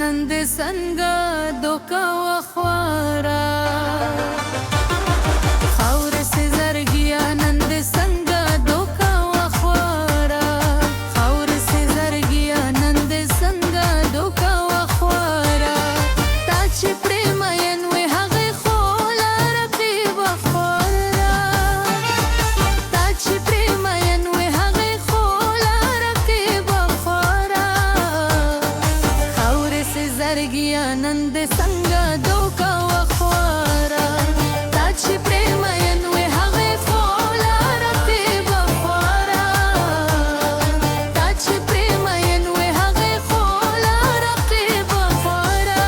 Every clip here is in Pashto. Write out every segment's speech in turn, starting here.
نن دې څنګه دوکه وخواره خاورې سي زرګیا نن دې څنګه دوکه وخواره خاورې سي زرګیا نن دې څنګه دوکه وخواره تا چې پرې مین وې هغې خو لاره کې وخواره تا چې پرې مین وې هغې خو لاره کې وخواره خاورې سي زرګیا نن دې څنګه دوکه وخواره تا چې پرې مین وې هغې خو لاره کې وخواره تا چې پرې مین وې هغې خو لاره کې وخواره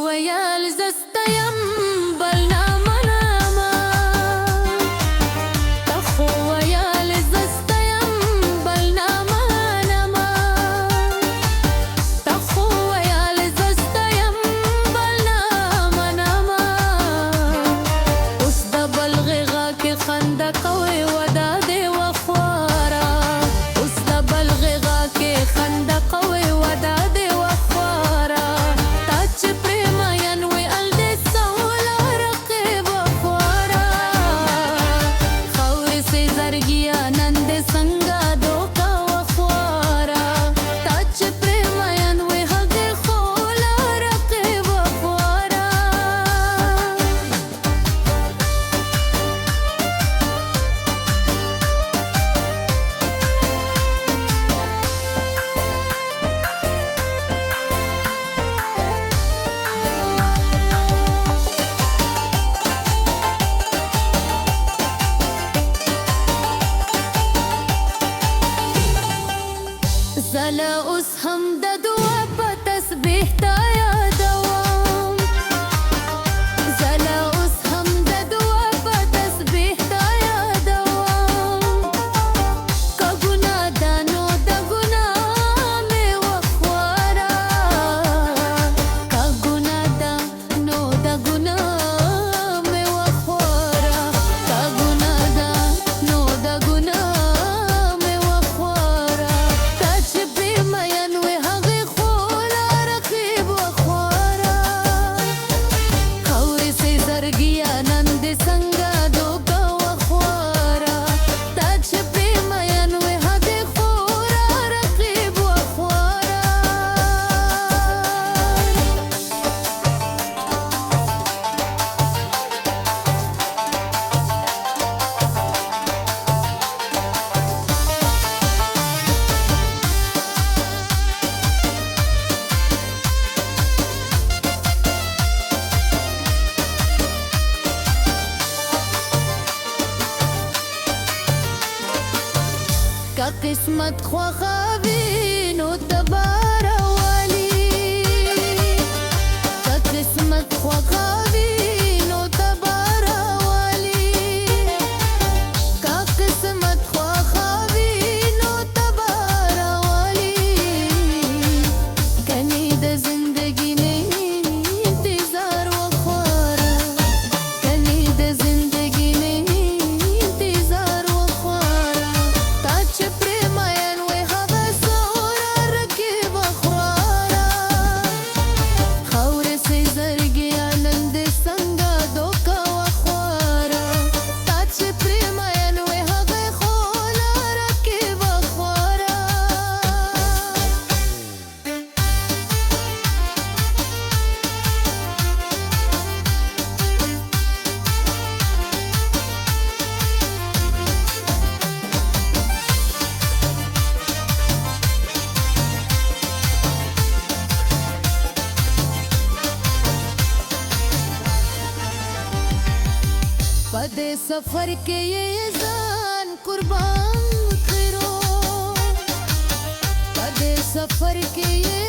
ويال زستيم بلنا مناما تخو ويال زستيم بلنا مناما تخو ويال زستيم بلنا مناما اوس د بلغغا کې خنده کوي ودا دې وخواره اوس د بلغغا کې خنده کوي ودا دې وخواره زلا اوس هم د دعا په تسبیح تا یادوم زلا اوس هم د دعا په تسبیح تا یادوم که ګناه ده نو د ګناه مې وخواره که ګناه ده نو د ګناه مې وخواره که ګناه ده نو د ګناه مې وخواره که قسمت خواخوي نو تباره والي که قسمت خواخوي نو تباره والي که قسمت خواخوي نو تباره والي کني د زندګي نه انتظار وخواره کني د زندګي نه انتظار وخواره تا چې پرې مین وې هغه سوره رکې وخواره خاورې سي زرګیا نن دې څنګه دوکه وخواره تا چې پرې مین وې هغې خو لاره کې وخواره په دې سفر کې یې ځان قربان کړو په دې سفر کې یې